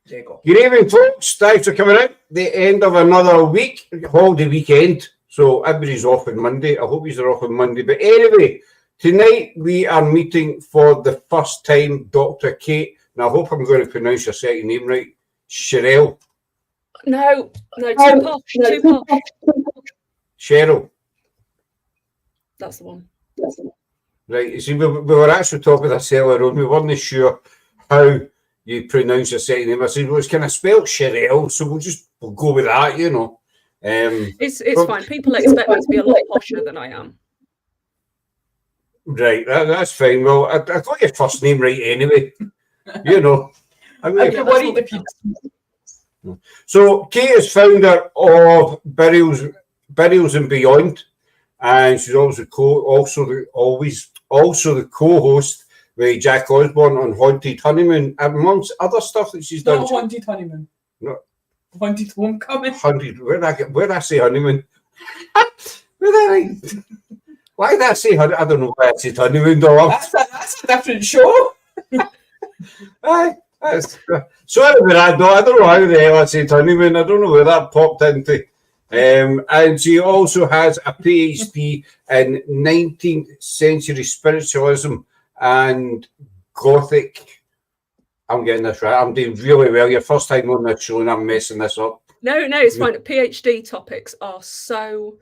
There you go. Good evening, folks. Thanks for coming in. The end of another week, holiday weekend. So everybody's off on Monday. I hope you're off on Monday. But anyway, tonight we are meeting for the first time Dr. Kate. Now I hope I'm going to pronounce your second name right. Cherrell. No, too posh. Cherrell. That's the one. Right. You see, we were actually talking this earlier on. We weren't sure how you pronounce your second name. I said, well, it's kind of spelled Cherrell, so we'll go with that, you know. It's fine. People expect me to be a lot posher than I am. Right, that's fine. Well, I got your first name right anyway. You know. So Kate is founder of Burials and Beyond, and she's also the co-host with Jack Osbourne on Haunted Honeymoon, amongst other stuff that she's done. Not Haunted Honeymoon. No. Haunted Homecoming. Where'd I say honeymoon? Why did I say honeymoon? I don't know why I said honeymoon, though. That's a different show. Sorry about that, though. I don't know how the hell I said honeymoon. I don't know where that popped into. And she also has a PhD in 19th century spiritualism and Gothic. I'm getting this right. I'm doing really well. Your first time on this show and I'm messing this up. No, it's fine. PhD topics are so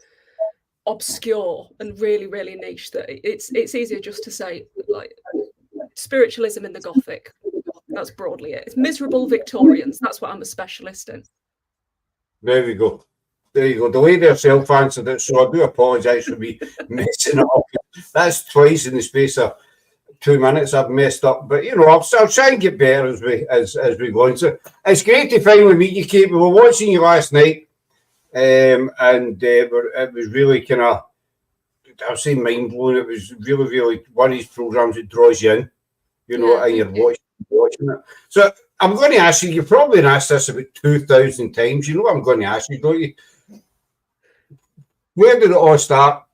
obscure and really, really niche that it's easier just to say like spiritualism in the Gothic. That's broadly it. It's miserable Victorians. That's what I'm a specialist in. There we go. There you go. The lady herself answered it, so I do apologise for me messing it up. That's twice in the space of 2 minutes I've messed up, but you know, I'll try and get better as we go on. So it's great to finally meet you, Kate. We were watching you last night, and it was really kind of, I'll say mind blowing. It was really, really one of these programs that draws you in, you know, and you're watching it. So I'm going to ask you. You've probably been asked this about 2,000 times. You know what I'm going to ask you, don't you? Where did it all start?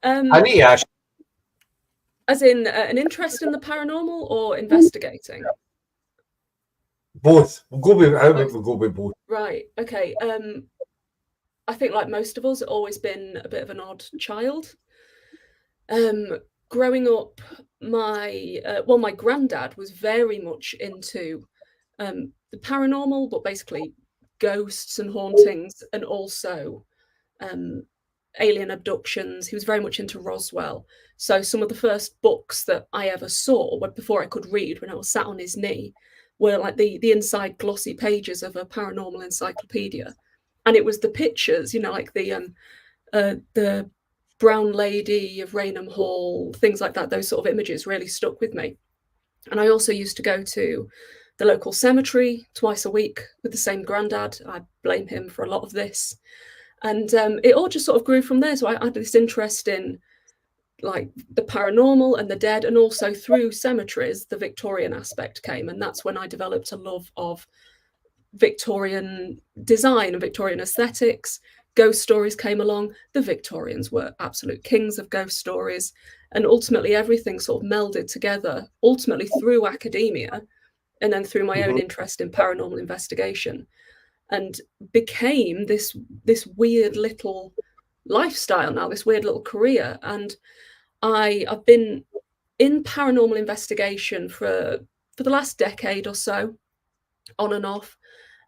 I need to ask. As in an interest in the paranormal or investigating? Both. We'll go with both. Right. Okay. I think, like most of us, always been a bit of an odd child. Growing up, my granddad was very much into the paranormal, but basically ghosts and hauntings, and also alien abductions. He was very much into Roswell. So some of the first books that I ever saw, before I could read, when I was sat on his knee, were like the inside glossy pages of a paranormal encyclopedia. And it was the pictures, you know, like the Brown Lady of Raynham Hall, things like that. Those sort of images really stuck with me. And I also used to go to the local cemetery twice a week with the same granddad. I blame him for a lot of this. And it all just sort of grew from there. So I had this interest in like the paranormal and the dead, and also through cemeteries, the Victorian aspect came. And that's when I developed a love of Victorian design and Victorian aesthetics. Ghost stories came along. The Victorians were absolute kings of ghost stories. And ultimately everything sort of melded together, ultimately through academia and then through my own interest in paranormal investigation, and became this weird little lifestyle now, this weird little career. And I've been in paranormal investigation for the last decade or so, on and off.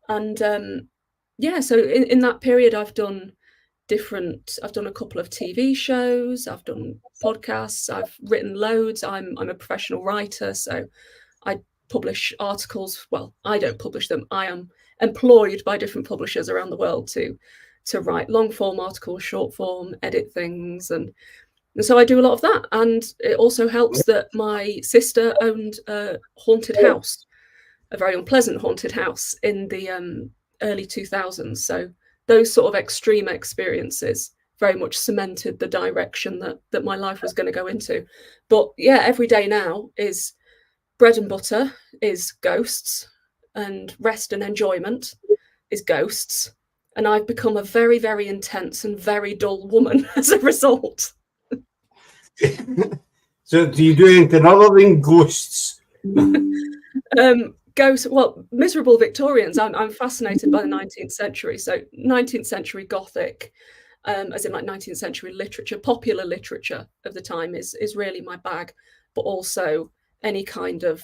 And so in that period, I've done a couple of TV shows, I've done podcasts, I've written loads. I'm a professional writer, so I publish articles. Well, I don't publish them. I am employed by different publishers around the world to write long form articles, short form, edit things, and so I do a lot of that. And it also helps that my sister owned a haunted house, a very unpleasant haunted house in the early 2000s. So those sort of extreme experiences very much cemented the direction that my life was going to go into. But yeah, every day now is bread and butter is ghosts, and rest and enjoyment is ghosts. And I've become a very, very intense and very dull woman as a result. So do you do anything other than ghosts? miserable Victorians. I'm fascinated by the 19th century. So 19th century Gothic, as in like 19th century literature, popular literature of the time is really my bag. But also any kind of,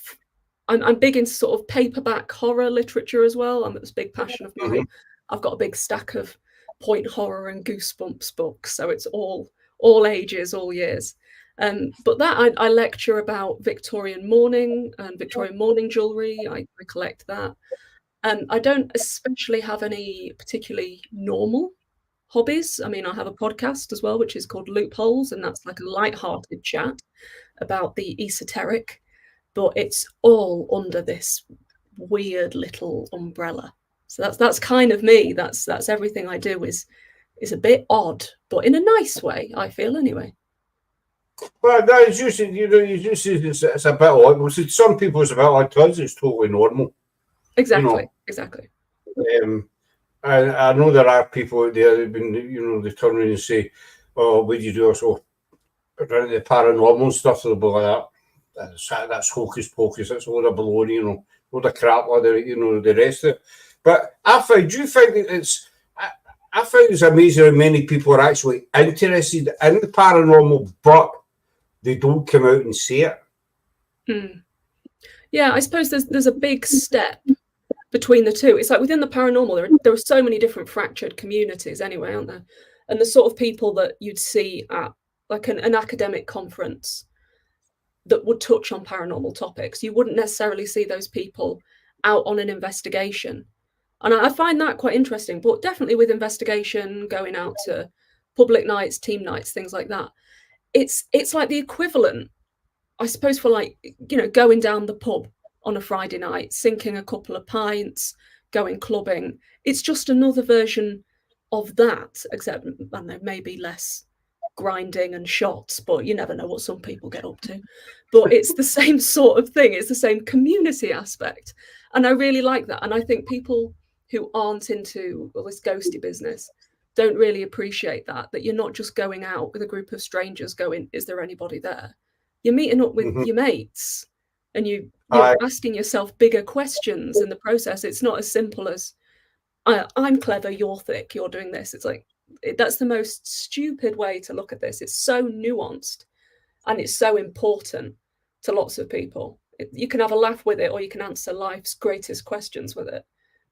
I'm big into sort of paperback horror literature as well. It's a big passion of mine. I've got a big stack of point horror and Goosebumps books, so it's all ages, all years. But that I lecture about Victorian mourning and Victorian mourning jewellery. I collect that. I don't especially have any particularly normal hobbies. I mean, I have a podcast as well, which is called Loopholes, and that's like a light-hearted chat about the esoteric, but it's all under this weird little umbrella. So that's kind of me. That's everything I do is a bit odd, but in a nice way, I feel anyway. Well, no, it's usually, it's a bit odd. Well, see, some people it's a bit odd. To us, it's totally normal. Exactly. I know there are people out there who've been, they turn around and say, "Oh, what do you do?" So, around the paranormal stuff, they'll be like that. That's hocus pocus. That's a load of baloney, load of crap, the rest of it. But I find it's amazing how many people are actually interested in the paranormal, but they don't come out and say it. Yeah, I suppose there's a big step between the two. It's like within the paranormal, there are so many different fractured communities anyway, aren't there? And the sort of people that you'd see at like an academic conference that would touch on paranormal topics, you wouldn't necessarily see those people out on an investigation. And I find that quite interesting, but definitely with investigation, going out to public nights, team nights, things like that, it's like the equivalent, I suppose, for like, going down the pub on a Friday night, sinking a couple of pints, going clubbing. It's just another version of that, except, I don't know, maybe less grinding and shots, but you never know what some people get up to. But it's the same sort of thing. It's the same community aspect. And I really like that. And I think people who aren't into this ghosty business don't really appreciate that you're not just going out with a group of strangers going, is there anybody there? You're meeting up with your mates and you're asking yourself bigger questions in the process. It's not as simple as, I'm clever, you're thick, you're doing this. It's like, that's the most stupid way to look at this. It's so nuanced and it's so important to lots of people. You can have a laugh with it or you can answer life's greatest questions with it.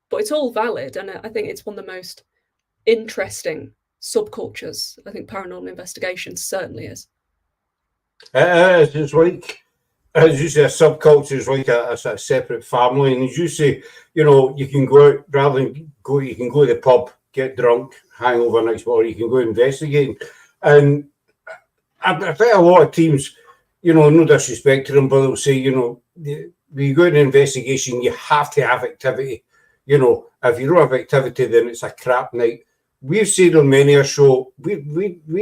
But it's all valid, and I think it's one of the most interesting subcultures. I think paranormal investigation certainly is. It's like, as you say, a subculture is like a separate family. And as you say, you can go out, rather than go, you can go to the pub, get drunk, hang over next morning, you can go investigating. And I think a lot of teams, no disrespect to them, but they'll say, when you go into an investigation, you have to have activity. If you don't have activity, then it's a crap night. We've said on many a show, we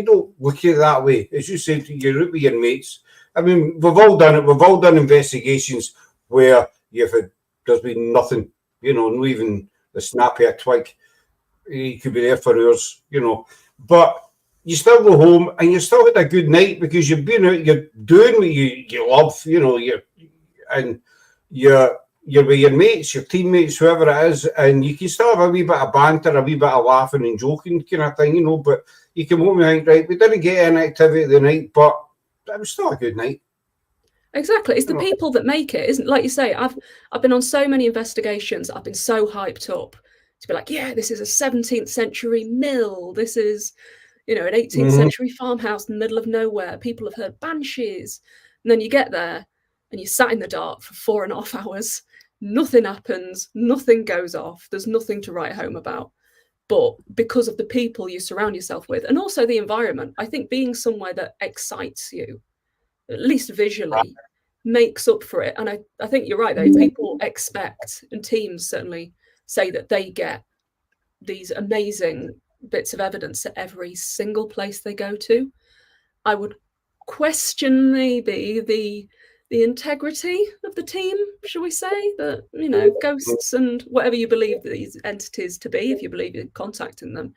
don't look at it that way. As you said, you're out with your mates. I mean, we've all done it. We've all done investigations where there's been nothing, not even the snap of a twig. You could be there for hours, But you still go home and you still had a good night because you've been out, you're doing what you love, you're with your mates, your teammates, whoever it is, and you can still have a wee bit of banter, a wee bit of laughing and joking kind of thing, but you can home and think, right, we didn't get any activity the night, but it was still a good night. Exactly. It's the people that make it, isn't it? Like you say, I've been on so many investigations, I've been so hyped up to be like, yeah, this is a 17th century mill, this is, an 18th century farmhouse in the middle of nowhere, people have heard banshees, and then you get there and you sat in the dark for 4.5 hours, nothing happens, nothing goes off, there's nothing to write home about. But because of the people you surround yourself with, and also the environment, I think being somewhere that excites you, at least visually, makes up for it. And I think you're right, though. People expect, and teams certainly say that they get these amazing bits of evidence at every single place they go to. I would question maybe the integrity of the team, shall we say, that, ghosts and whatever you believe these entities to be, if you believe in contacting them,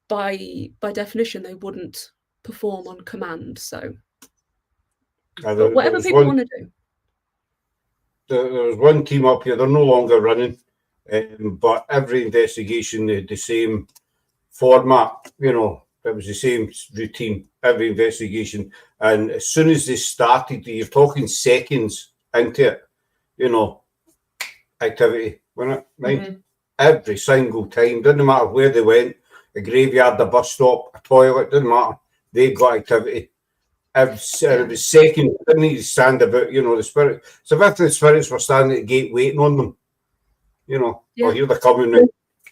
by definition, they wouldn't perform on command. So, but whatever people want to do. there was one team up here. They're no longer running, but every investigation they had the same format. You know, it was the same routine. Every investigation, and as soon as they started, you're talking seconds into it. You know, activity, wasn't it? Right? Every single time, didn't matter where they went, a graveyard, a bus stop, a toilet, didn't matter. They got activity. It was second, didn't need to stand about, you know, the spirit. So if the spirits were standing at the gate waiting on them, you know, oh, here they're coming now.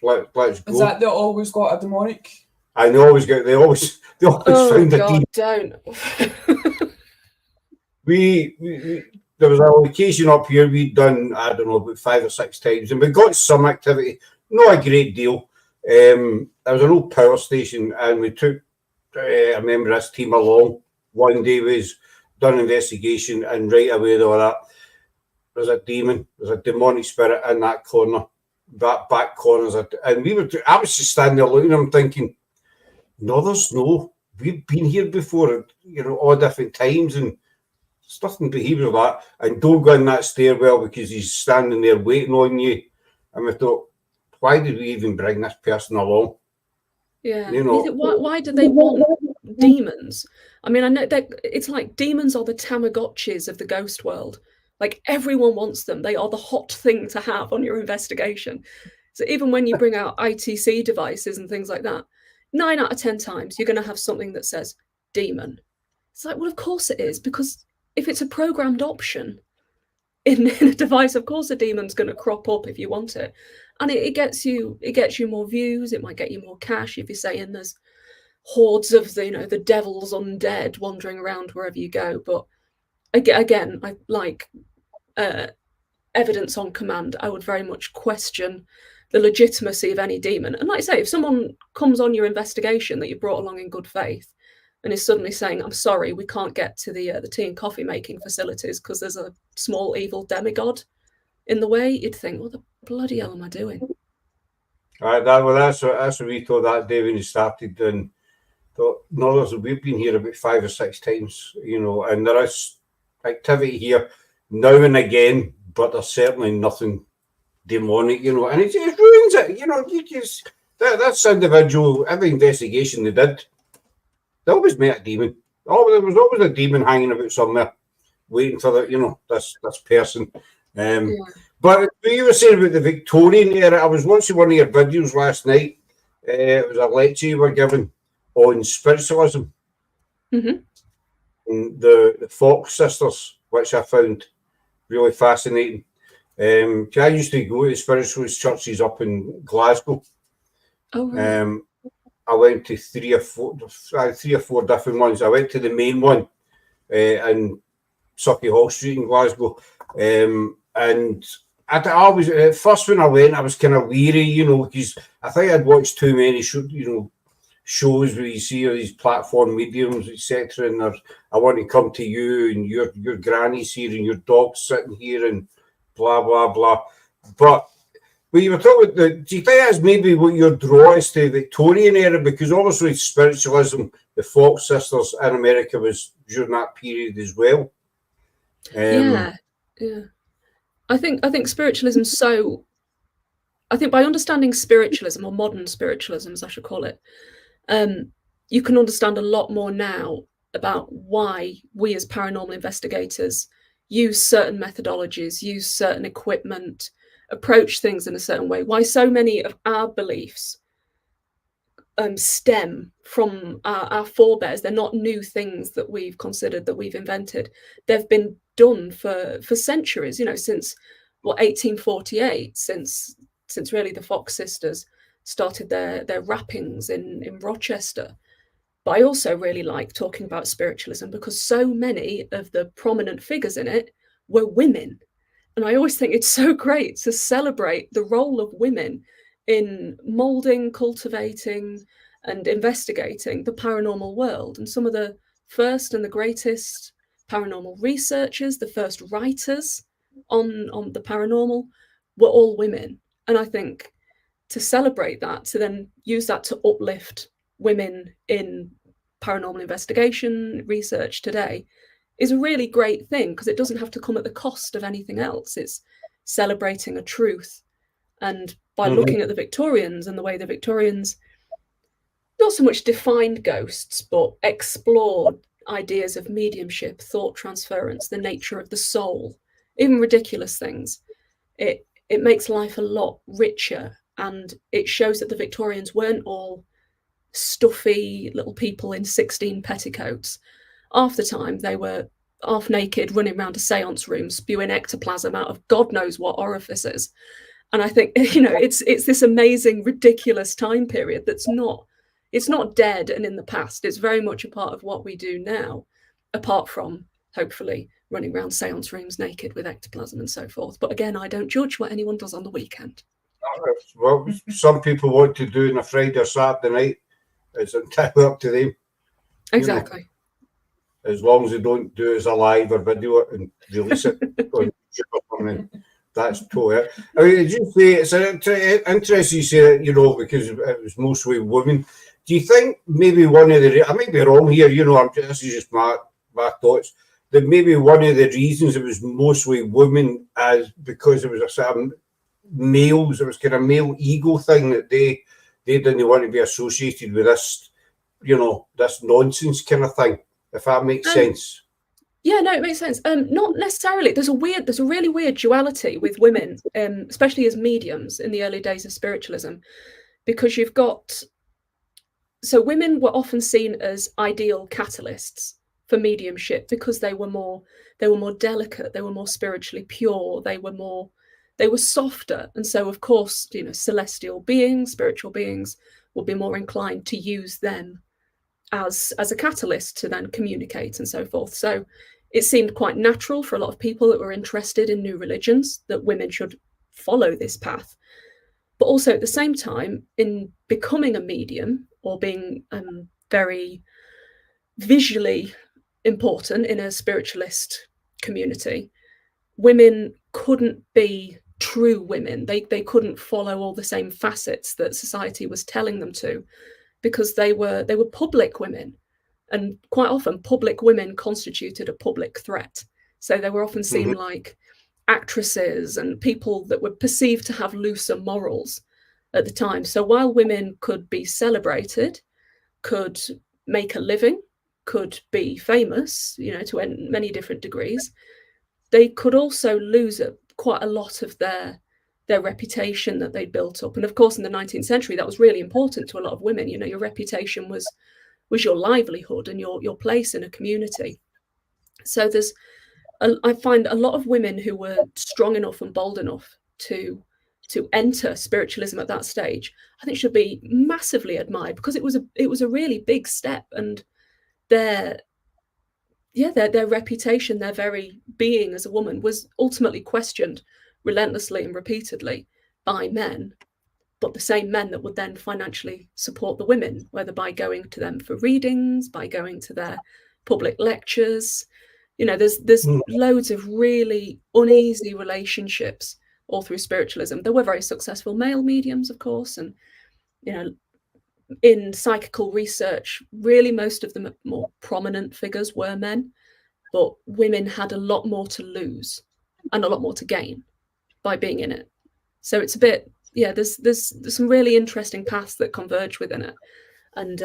Let's go. Is that they always got a demonic? I know, they always found a demon. Don't. There was a location up here we'd done, I don't know, about 5 or 6 times, and we got some activity, not a great deal. There was an old power station, and we took, I remember this team along. One day was done investigation, and right away they were at, there's a demon, there's a demonic spirit in that corner, that back corner, and I was just standing there looking at them thinking, no, there's no, we've been here before, you know, all different times, and there's nothing behaviour like that, and don't go in that stairwell because he's standing there waiting on you. And we thought, why did we even bring this person along? Yeah, you know, why do they want demons? I mean, I know that it's like demons are the Tamagotchis of the ghost world. Like everyone wants them. They are the hot thing to have on your investigation. So even when you bring out ITC devices and things like that, 9 out of 10 times you're going to have something that says demon. It's like, well, of course it is, because if it's a programmed option in a device, of course a demon's going to crop up if you want it, and it gets you more views. It might get you more cash if you're saying there's hordes of the devil's undead wandering around wherever you go. But again, I like evidence on command. I would very much question the legitimacy of any demon. And like I say, if someone comes on your investigation that you brought along in good faith and is suddenly saying, I'm sorry, we can't get to the tea and coffee making facilities because there's a small evil demigod in the way, you'd think, what the bloody hell am I doing? That's what we thought that day when he started, and thought, no, we've been here about 5 or 6 times, you know, and there is activity here now and again, but there's certainly nothing demonic, you know, and it just ruins it, you know. You just that's individual. Every investigation they did, they always met a demon. There was always a demon hanging about somewhere, waiting for this person. But you were saying about the Victorian era, I was watching one of your videos last night. It was a lecture you were giving on spiritualism. And the Fox sisters, which I found really fascinating. I used to go to spiritualist churches up in Glasgow. Oh, right. I went to three or four different ones. I went to the main one in Sucky Hall Street in Glasgow. And I was, at first when I went, I was kind of weary, you know, because I think I'd watched too many shows where you see all these platform mediums, etc. And I want to come to you, and your granny's here, and your dog's sitting here, and blah blah blah. But when you were talking about do you think that's maybe what your draw is to the Victorian era? Because obviously spiritualism, the Fox sisters in America was during that period as well. Yeah. I think spiritualism. So, I think by understanding spiritualism, or modern spiritualism, as I should call it, you can understand a lot more now about why we as paranormal investigators use certain methodologies, use certain equipment, approach things in a certain way. Why so many of our beliefs stem from our forebears. They're not new things that we've considered, that we've invented. They've been done for centuries, since 1848, since really the Fox sisters started their rappings in Rochester. But I also really like talking about spiritualism because so many of the prominent figures in it were women. And I always think it's so great to celebrate the role of women in moulding, cultivating, and investigating the paranormal world. And some of the first and the greatest paranormal researchers, the first writers on the paranormal, were all women. And I think to celebrate that, to then use that to uplift women in paranormal investigation research today, is a really great thing because it doesn't have to come at the cost of anything else. It's celebrating a truth. And by looking at the Victorians and the way the Victorians not so much defined ghosts, but explored ideas of mediumship, thought transference, the nature of the soul, even ridiculous things, it makes life a lot richer. And it shows that the Victorians weren't all stuffy little people in 16 petticoats. Half the time they were half naked, running around a seance room, spewing ectoplasm out of God knows what orifices. And I think, it's this amazing, ridiculous time period that's not dead and in the past. It's very much a part of what we do now, apart from, hopefully, running around seance rooms naked with ectoplasm and so forth. But again, I don't judge what anyone does on the weekend. Well, some people want to do on a Friday or Saturday night. It's entirely up to them. Exactly. As long as they don't do it as a live or video it and release it on YouTube or something, that's totally it. I mean, as you say, it's interesting you say that, because it was mostly women. Do you think maybe one of the, I might be wrong here, this is just my thoughts, that maybe one of the reasons it was mostly women as because it was a certain males, it was kind of male ego thing that they didn't want to be associated with this, this nonsense kind of thing, if that makes sense. Yeah, no, it makes sense. Not necessarily. There's a really weird duality with women, especially as mediums in the early days of spiritualism, because you've got, so women were often seen as ideal catalysts for mediumship because they were more delicate, they were more spiritually pure, they were softer, and so of course, celestial beings, spiritual beings would be more inclined to use them as a catalyst to then communicate and so forth. So it seemed quite natural for a lot of people that were interested in new religions that women should follow this path. But also at the same time, in becoming a medium or being very visually important in a spiritualist community, women couldn't be true women. They couldn't follow all the same facets that society was telling them to, because they were public women, and quite often public women constituted a public threat. So they were often seen like actresses and people that were perceived to have looser morals at the time. So while women could be celebrated, could make a living, could be famous, to many different degrees, they could also lose quite a lot of their reputation that they'd built up. And of course, in the 19th century, that was really important to a lot of women. Your reputation was your livelihood and your place in a community. So I find a lot of women who were strong enough and bold enough to enter spiritualism at that stage, I think should be massively admired, because it was a really big step, and their reputation, their very being as a woman, was ultimately questioned relentlessly and repeatedly by men, but the same men that would then financially support the women, whether by going to them for readings, by going to their public lectures. There's loads of really uneasy relationships all through spiritualism. There were very successful male mediums, of course, and in psychical research, really most of the more prominent figures were men, but women had a lot more to lose and a lot more to gain by being in it. So it's a bit, there's some really interesting paths that converge within it. And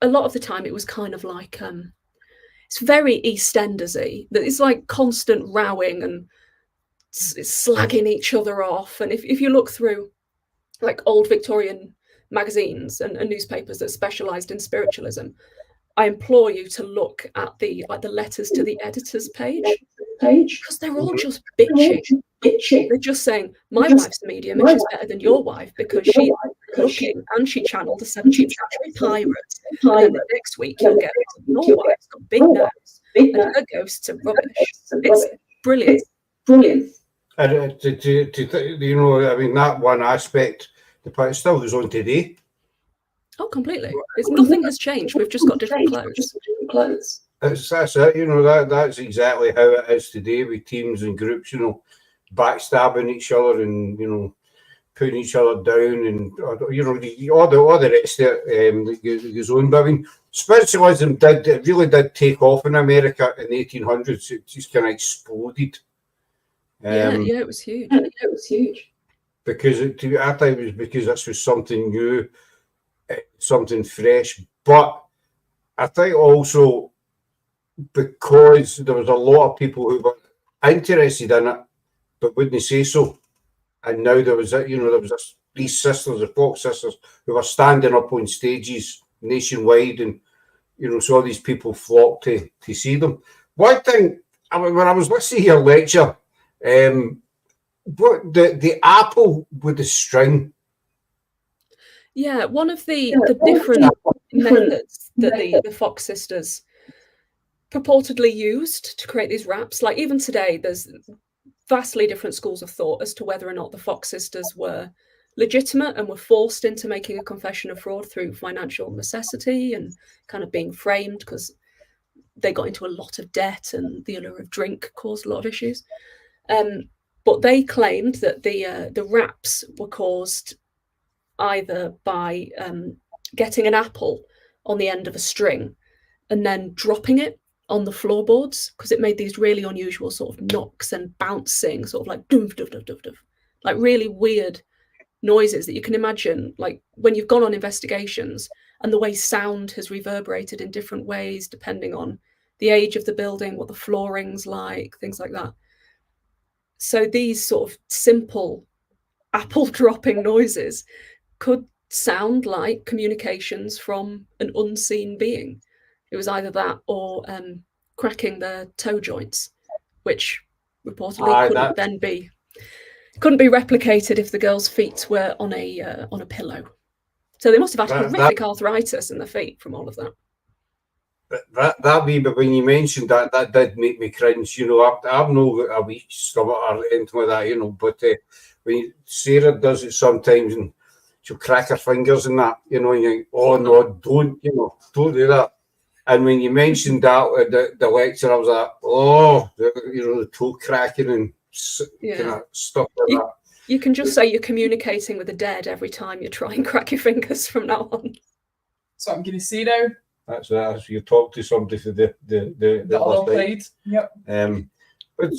a lot of the time it was kind of like, it's very EastEnders-y, that it's like constant rowing and slagging each other off. And if you look through like old Victorian magazines and newspapers that specialized in spiritualism, I implore you to look at the letters to the editors page, because they're all just bitching. They're just saying, my wife's a medium and she's better than your wife because she's looking and she channeled the 17th century pirates. And then the next week you'll get, your wife's got big nose and her ghosts are rubbish. It's brilliant. And I mean, that one aspect, it still goes on today. Oh, completely. Nothing has changed. We've just got different clothes. That's it. That's exactly how it is today, with teams and groups, backstabbing each other and, putting each other down, and all the rest of it that goes on. But I mean, spiritualism really did take off in America in the 1800s. It just kind of exploded. It was huge. It was huge. Because I think it was because this was something new, something fresh. But I think also because there was a lot of people who were interested in it, but wouldn't say so. And now there was these sisters, the folk sisters, who were standing up on stages nationwide, and so all these people flocked to see them. One thing, when I was listening to your lecture, what the apple with the string. Yeah, one of the different methods that the Fox sisters purportedly used to create these raps, like even today, there's vastly different schools of thought as to whether or not the Fox sisters were legitimate and were forced into making a confession of fraud through financial necessity and kind of being framed because they got into a lot of debt and the allure of drink caused a lot of issues. But they claimed that the raps were caused either by getting an apple on the end of a string and then dropping it on the floorboards, because it made these really unusual sort of knocks and bouncing, sort of like doof, doof, doof, doof, doof, like really weird noises that you can imagine, like when you've gone on investigations and the way sound has reverberated in different ways depending on the age of the building, what the flooring's like, things like that. So these sort of simple apple dropping noises could sound like communications from an unseen being. It was either that or cracking the toe joints, which reportedly couldn't be replicated if the girls' feet were on a pillow. So they must have had horrific arthritis in their feet from all of that. But when you mentioned that did make me cringe. I've no a wee stomach or anything like that. But when Sarah does it sometimes, and she'll crack her fingers and that, and you think, oh no, don't do that. And when you mentioned that the lecture, I was like, oh, the toe cracking and kind of stuff like that. You can just say you're communicating with the dead every time you try and crack your fingers from now on. So I'm going to say now. That's as you talk to somebody for the other side. Yep. But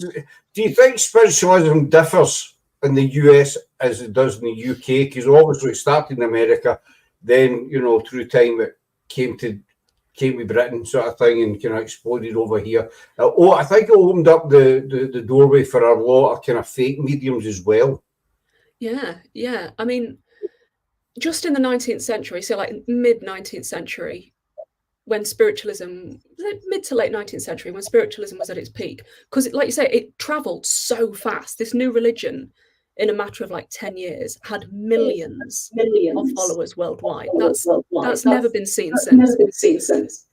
do you think spiritualism differs in the US as it does in the UK? Because obviously it started in America, then through time it came to Britain, sort of thing, and kind of exploded over here. I think it opened up the doorway for a lot of kind of fake mediums as well. Yeah. I mean, just in the 19th century, so like mid 19th century, when spiritualism, mid to late 19th century, when spiritualism was at its peak, because like you say, it traveled so fast. This new religion, in a matter of like 10 years, had millions of followers worldwide. That's never been seen since.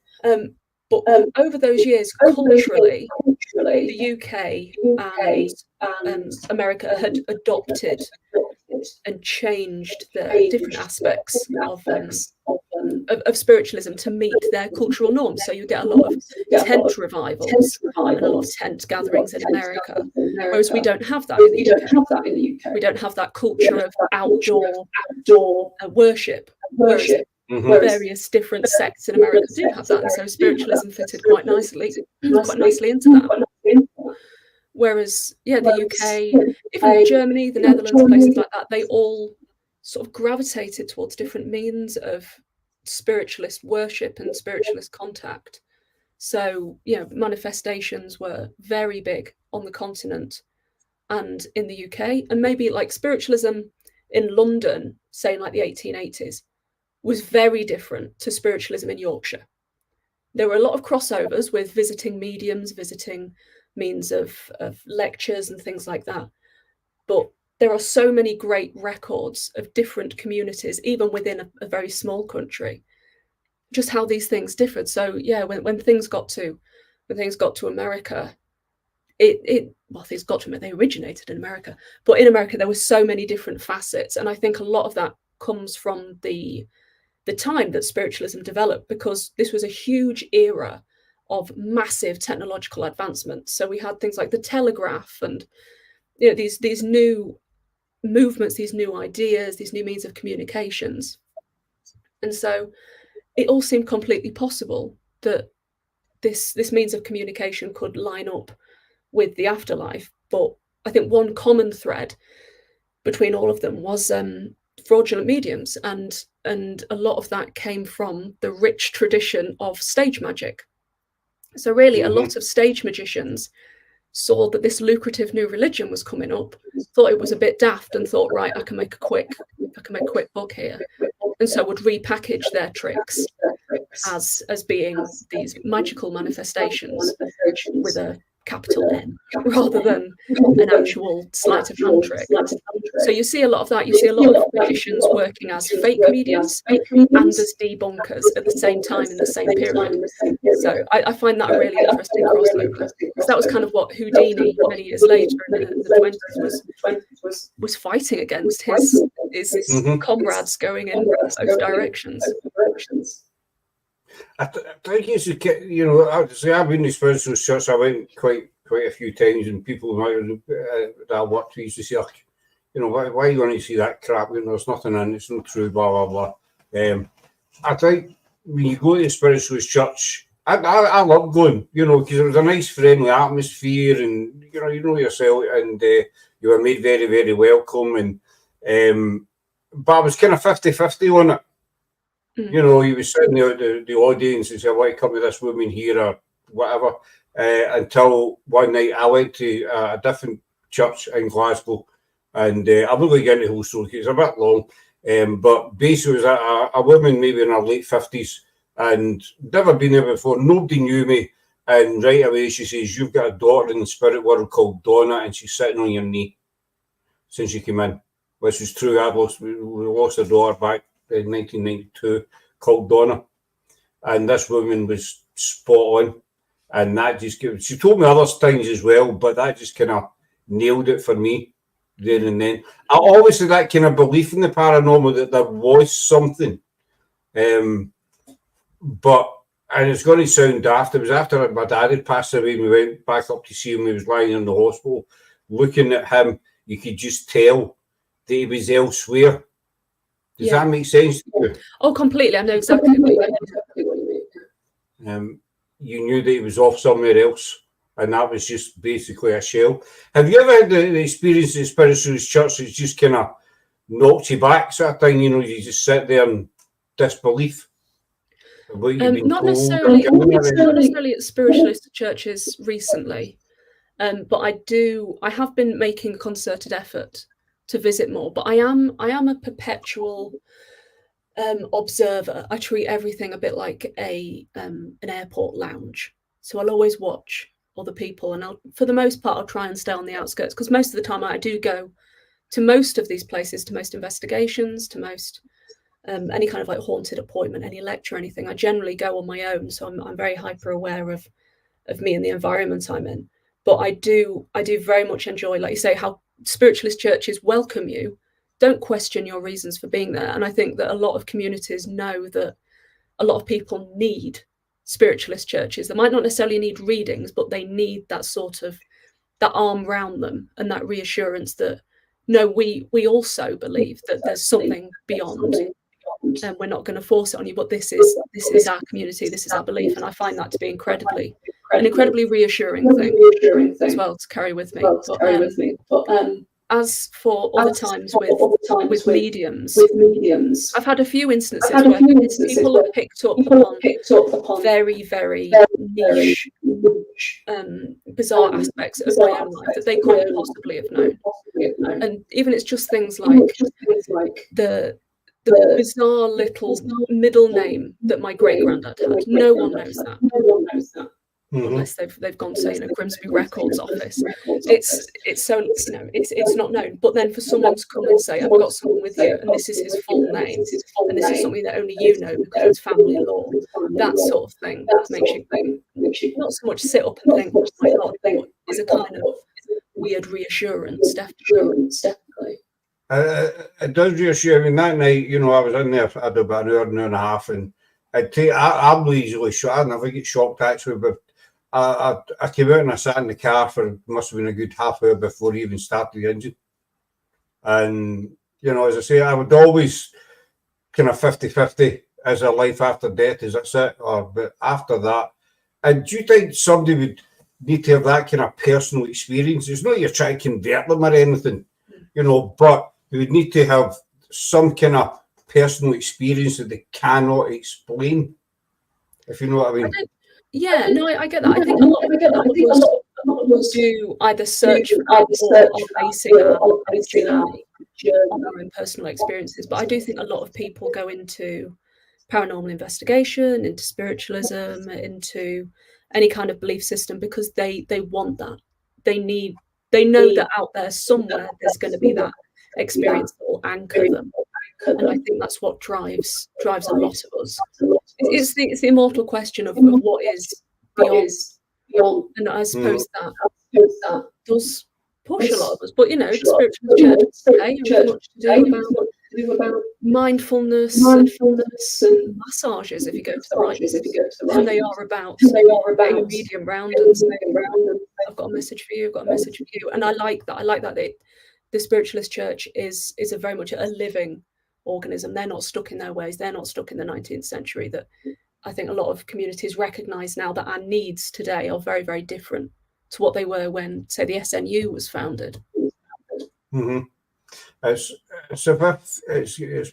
But over those years, culturally, the UK and America had adopted and changed the different aspects of spiritualism to meet their cultural norms. So you get a lot of tent revivals and a lot of tent gatherings in America, whereas we don't have that in the UK. We don't have that culture of outdoor worship. Various different sects in America do have that, and so spiritualism fitted quite nicely into that. Whereas, the UK, even Germany, the Netherlands, places like that, they all sort of gravitated towards different means of spiritualist worship and spiritualist contact. So, manifestations were very big on the continent and in the UK, and maybe like spiritualism in London, say in like the 1880s, was very different to spiritualism in Yorkshire. There were a lot of crossovers with visiting mediums, visiting means of lectures and things like that. But there are so many great records of different communities, even within a very small country, just how these things differed. So when things got to America, they originated in America, but in America there were so many different facets, and I think a lot of that comes from the time that spiritualism developed, because this was a huge era of massive technological advancement. So we had things like the telegraph and these new movements, these new ideas, these new means of communications. And so it all seemed completely possible that this means of communication could line up with the afterlife. But I think one common thread between all of them was fraudulent mediums, and a lot of that came from the rich tradition of stage magic. So really, a lot of stage magicians saw that this lucrative new religion was coming up, thought it was a bit daft, and thought, right, I can make a quick buck here, and so would repackage their tricks as being these magical manifestations with a capital N, rather than an actual sleight of hand trick. So you see a lot of that. You see a lot of magicians working as fake mediums and as debunkers at the same time in the same period. So I find that a really interesting crossover, because that was kind of what Houdini many years later in the 20s was fighting against his comrades going in both directions. I think it's, you know, I've been to spiritual church. I went quite a few times, and people that I worked with used to say, you know, why are you going to see that crap? You know, there's nothing in it, it's not true, blah, blah, blah. I think when you go to a spiritualist church, I love going, you know, because it was a nice, friendly atmosphere, and, you know yourself, and you were made very, very welcome. And but I was kind of 50-50 on it. You know, he was sitting there at the audience and said, "Why come with this woman here," or whatever. Until one night I went to a different church in Glasgow, and I won't go into the whole story because it's a bit long. But basically, it was a woman maybe in her late 50s, and never been there before. Nobody knew me, and right away she says, "You've got a daughter in the spirit world called Donna, and she's sitting on your knee since you came in," which is true. We lost a daughter back in 1992 called Donna, and this woman was spot on, and that just she told me other things as well, but that just kind of nailed it for me then and then. I always had that kind of belief in the paranormal, that there was something, but, and it's going to sound daft, it was after my dad had passed away and we went back up to see him. He was lying in the hospital. Looking at him, you could just tell that he was elsewhere. Does that make sense to you? Oh, completely. I know exactly what you mean. You knew that he was off somewhere else, and that was just basically a shell. Have you ever had the experience in spiritualist church that's just kind of knocked you back, sort of thing? You know, you just sit there in disbelief. Not necessarily at spiritualist churches recently, but I have been making a concerted effort to visit more, but I am a perpetual observer. I treat everything a bit like an airport lounge. So I'll always watch other people, and for the most part, I'll try and stay on the outskirts, because most of the time I do go to most of these places, to most investigations, to most any kind of like haunted appointment, any lecture, anything. I generally go on my own, so I'm very hyper aware of me and the environment I'm in. But I do very much enjoy, like you say, how spiritualist churches welcome you, don't question your reasons for being there. And I think that a lot of communities know that a lot of people need spiritualist churches. They might not necessarily need readings, but they need that sort of that arm round them and that reassurance that no, we also believe that there's something beyond, and we're not going to force it on you, but this is our community, this is our belief. And I find that to be an incredibly reassuring thing as well to carry with me. But as for other times with mediums, I've had a few instances where people have picked up upon very, very niche, bizarre aspects of my own life that they couldn't possibly have known. And even it's just things like the bizarre little middle name that my great-granddad had. No one knows that. Unless they've gone to Grimsby Records office. It's so it's not known. But then for someone to come and say, "I've got someone with you, and this is his full name, and this is something that only you know because it's family law," that sort of thing makes you not so much sit up and think, "Oh my God," but is a kind of weird reassurance, definitely. It does reassure. I mean, that night, I was in there for about an hour and a half, and I'm easily shocked. I never get shocked actually, but I came out and I sat in the car for, must have been a good half hour before he even started the engine. And, you know, as I say, I would always kind of 50-50, is there life after death, is that it? Or, but after that, and do you think somebody would need to have that kind of personal experience? It's not you're trying to convert them or anything, you know, but you would need to have some kind of personal experience that they cannot explain, if you know what I mean. Yeah, no, I get that. I think a lot of us do either search for that or are basing our journey on our own personal experiences. But I do think a lot of people go into paranormal investigation, into spiritualism, into any kind of belief system because they want that. They know that out there somewhere there's going to be that experience that will anchor them. And I think that's what drives a lot of us. It's the immortal question of what is beyond. And I suppose that does push a lot of us. But, you know, the spiritual church today has much to do about mindfulness and massages if you go to the right. And they are about a medium round and saying, I've got a message for you, I've got a message for you. And I like that the spiritualist church is a very much a living organism. They're not stuck in their ways. They're not stuck in the 19th century. That I think a lot of communities recognise now that our needs today are very, very different to what they were when, say, the SNU was founded. Mm-hmm. It's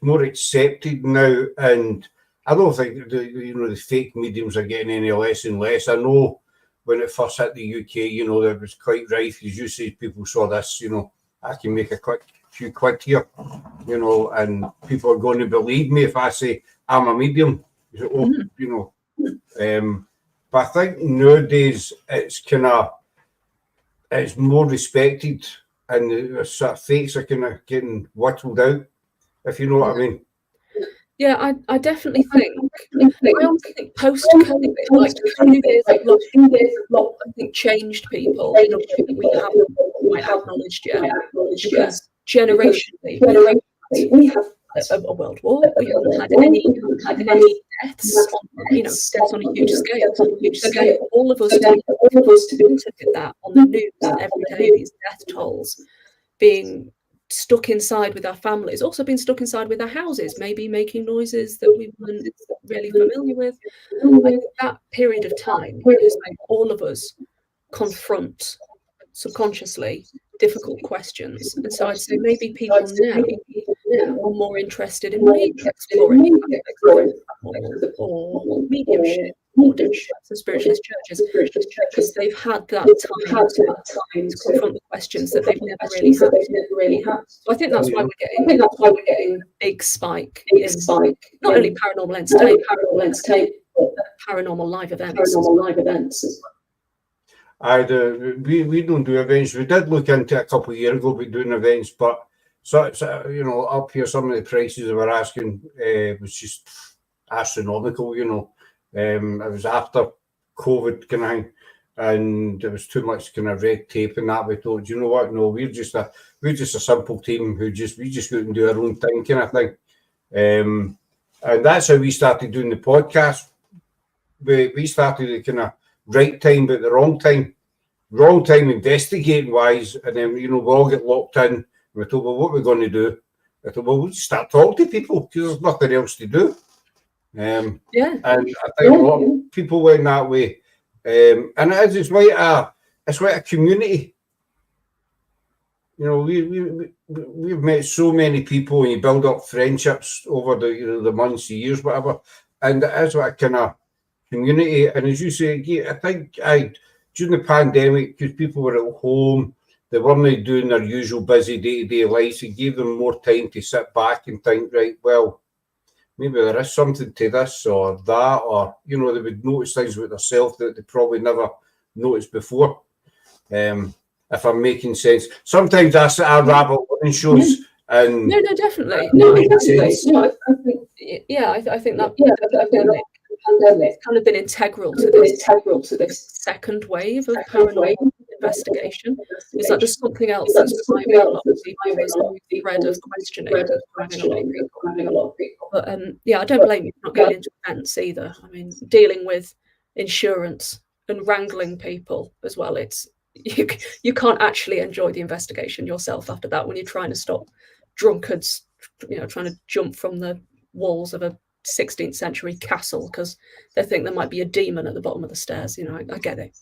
more accepted now, and I don't think the fake mediums are getting any less and less. I know when it first hit the UK, you know, there was quite rife, as you say, people saw this, you know, I can make a few quid here, you know, and people are going to believe me if I say I'm a medium. You know, but I think nowadays it's more respected, and the sort of fakes are kind of getting whittled out, if you know what I mean. Yeah, I definitely think. I also think post-COVID, like 2 years of lockdown, I think changed people in a way that we haven't quite acknowledged yet. Because generationally, we have a world war. We haven't had any deaths on a huge scale. All of us to look at that on the news every day, these death tolls, being stuck inside with our families, also being stuck inside with our houses, maybe making noises that we weren't really familiar with. I think that period of time has made all of us confront subconsciously difficult questions. And so I'd say maybe people now are more interested in maybe exploring or mediumship or different types of spiritualist churches because they've had that time to confront the questions that they've never really had. So I think that's why we're getting a big spike in not only paranormal entertainment, but paranormal live events. We don't do events. We did look into it a couple of years ago about doing events, but so you know, up here some of the prices they were asking was just astronomical. You know, it was after COVID kind of thing, and there was too much kind of red tape and that. We thought, you know what? No, we're just a simple team who we just go out and do our own thing kind of thing. And that's how we started doing the podcast. We started the kind of right time, but the wrong time investigating wise, and then we all get locked in. And we thought, well, what are we going to do? I thought, well, we'll just start talking to people because there's nothing else to do. And I think a lot of people went that way. And it's like a community. You know, we've met so many people, and you build up friendships over the months, the years, whatever. And it is like a kind of community. And as you say, I think during the pandemic, because people were at home, they weren't doing their usual busy day-to-day lives. It gave them more time to sit back and think, right, well, maybe there is something to this or that, or, they would notice things about themselves that they probably never noticed before. If I'm making sense. Sometimes I rabbit in shows. And no, definitely. No, definitely. No, I think that it's kind of been integral to this second wave of paranormal investigation. Is that there's something else that's driving a lot of people as a thread of questioning, driving a lot of people. But I don't blame you for not going into events either. I mean, dealing with insurance and wrangling people as well. you can't actually enjoy the investigation yourself after that when you're trying to stop drunkards, trying to jump from the walls of a 16th century castle because they think there might be a demon at the bottom of the stairs. I get it.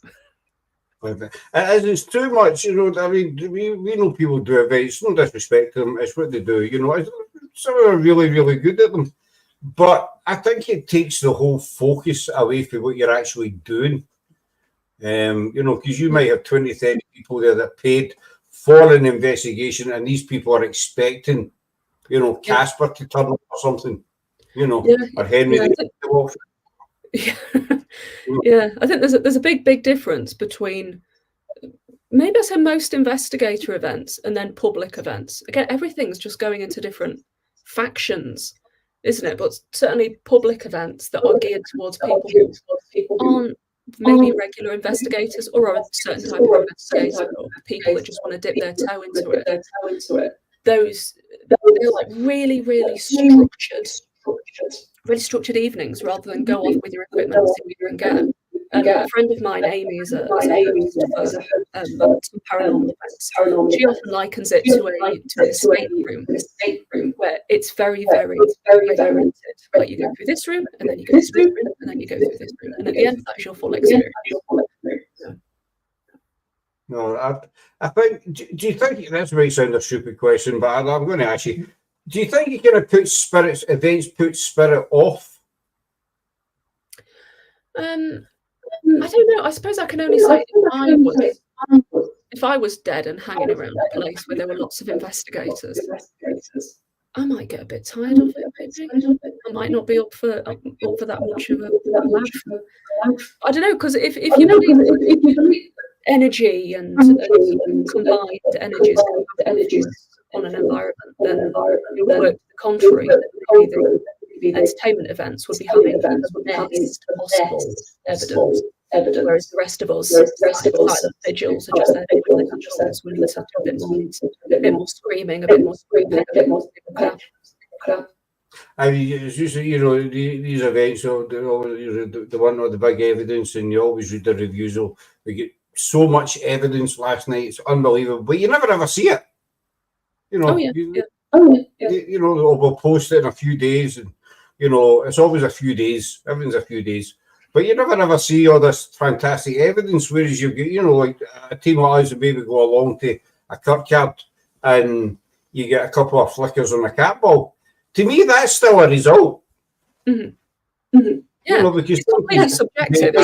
As it's too much, I mean, we know people do events, no disrespect to them, it's what they do, some are really, really good at them. But I think it takes the whole focus away from what you're actually doing. Because you might have 20, 30 people there that paid for an investigation, and these people are expecting, Casper to turn up or something, or Henry. Yeah, I think there's a big difference between, maybe I say, most investigator events and then public events. Again, everything's just going into different factions, isn't it? But certainly public events that are geared towards people who aren't maybe regular investigators or are a certain type of investigator, or people that just want to dip their toe into it. Those, they're like really, really structured evenings rather than go off with your equipment and see what you can get. A friend of mine, Amy, is a host for some paranormal events. She often likens it to an escape room where it's very, very regimented. Like you go through this room, and then you go through this room, and then you go through this room, and at the end, that's your full experience. No, I think. Do you think this might sound a stupid question, but I'm going to ask you: do you think you're going to put spirit off? I don't know. I suppose I can only say if I was dead and hanging around a place where there were lots of investigators, I might get a bit tired of it. Maybe I might not be up for that much of a laugh. I don't know, because if you believe energy and combined energies on an environment, then it would work to the contrary. The entertainment events would be having the best possible evidence, whereas the rest of us, silent vigils, are just there doing their jobs. We need to do a bit more screaming, a bit more crap. I mean, it's usually, these events, the one with the big evidence, and you always read the reviews. We get so much evidence last night; it's unbelievable, but you never ever see it. We'll post it in a few days, and it's always a few days. Everything's a few days, but you never ever see all this fantastic evidence. Whereas you get, like a team of us would maybe go along to a kirkyard, and you get a couple of flickers on a cat ball. To me, that's still a result. Mm-hmm. Mm-hmm. Yeah, because it's completely subjective.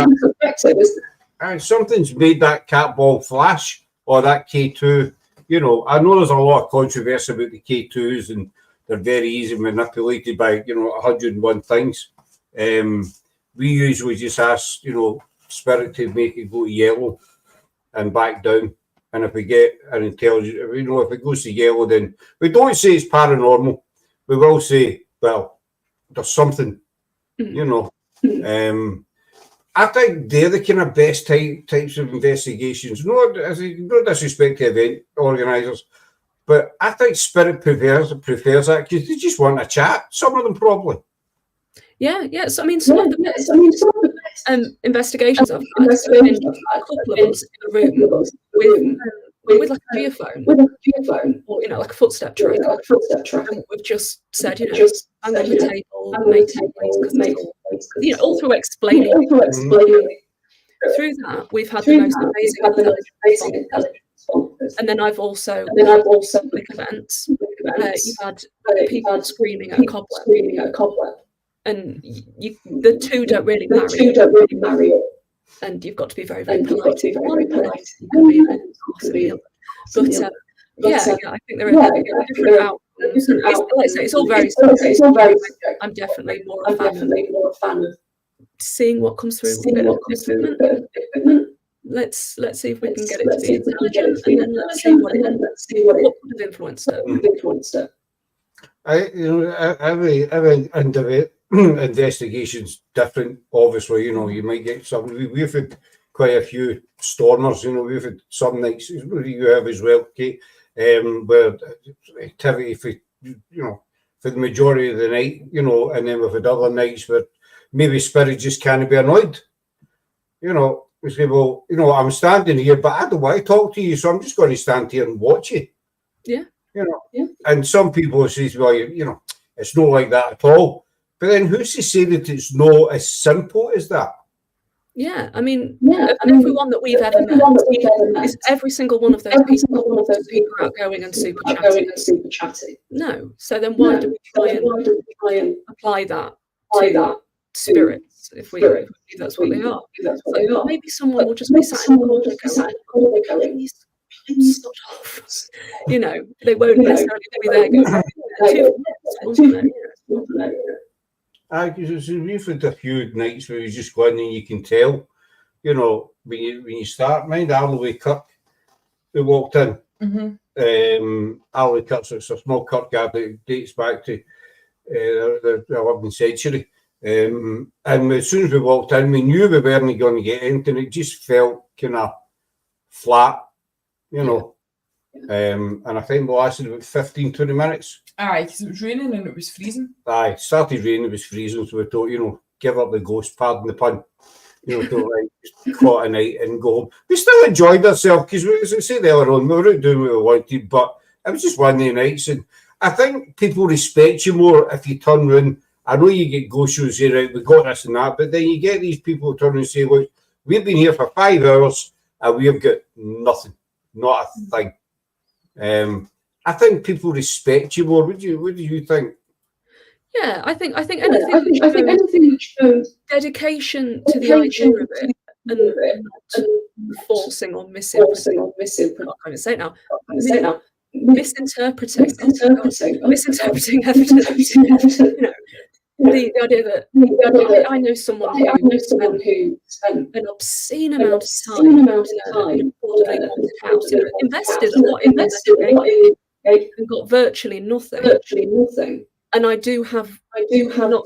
Something's made that cat ball flash, or that K2. I know there's a lot of controversy about the K2s, and they're very easily manipulated by 101 things. We usually just ask spirit to make it go to yellow and back down. And if we get an intelligent, if it goes to yellow, then we don't say it's paranormal. We will say, well, there's something, I think they're the kind of best types of investigations. No disrespect to event organisers, but I think spirit prefers that because they just want a chat. Some of them probably. Yeah. So I mean, some of the best investigations I've had have been a couple of us in a room with like a geophone, or like a footstep tracker. And we've just said, I'm on the table, make because all through explaining. Through that, we've had the most amazing intelligence. And then I've also public events where you've had people screaming at a cobweb. And the two don't really marry up. And you've got to be very, very polite. But I think there are different outcomes. It's all very. I'm definitely more a fan of seeing what comes through. Let's see if we can get it to be intelligent, and then let's see what could have influenced it. Every investigation's different. Obviously, you might get some. We've had quite a few stormers. We've had some nights. You have as well, Kate. Where activity for the majority of the night, and then we've had other nights where maybe spirit just can't be annoyed. We say, well, you know, I'm standing here, but I don't want to talk to you, so I'm just going to stand here and watch you. Yeah. You know, and some people say, well, you know, it's not like that at all. But then who's to say that it's not as simple as that? Yeah, I mean, everyone that we've ever met, is every single one of those people super outgoing and super chatty. No, so then why do we try and apply that to spirits if we believe that's what they are? So maybe someone will just be sat in the corner going, please stop off. You know, they won't necessarily be there going, we've had a few nights where we just go in and you can tell, you know, when you start. Mind Alloway Kirk, we walked in. Alloway Kirk's a small kirkyard that dates back to the 11th century. And as soon as we walked in, we knew we weren't going to get anything. It just felt kind of flat, you know. And I think we lasted about 15, 20 minutes. Aye, because it was raining and it was freezing. Aye, it started raining, it was freezing, so we thought, you know, give up the ghost, pardon the pun. You know, to just call it a night and go home. We still enjoyed ourselves because, as I said earlier on, we were out doing what we wanted, but it was just one of the nights. And I think people respect you more if you turn around. I know you get ghost shows here, right? We got this and that, but then you get these people who turn around and say, look, we've been here for 5 hours and we've got nothing, not a thing. I think people respect you more. What do you think? Yeah, I think anything which shows dedication to the idea of it and not forcing or missing. I'm not going to say it now. Misinterpreting evidence. You know, the idea that I know someone who spent an obscene amount of time in a haunted house, you know, invested a lot in and got virtually nothing. And I do have not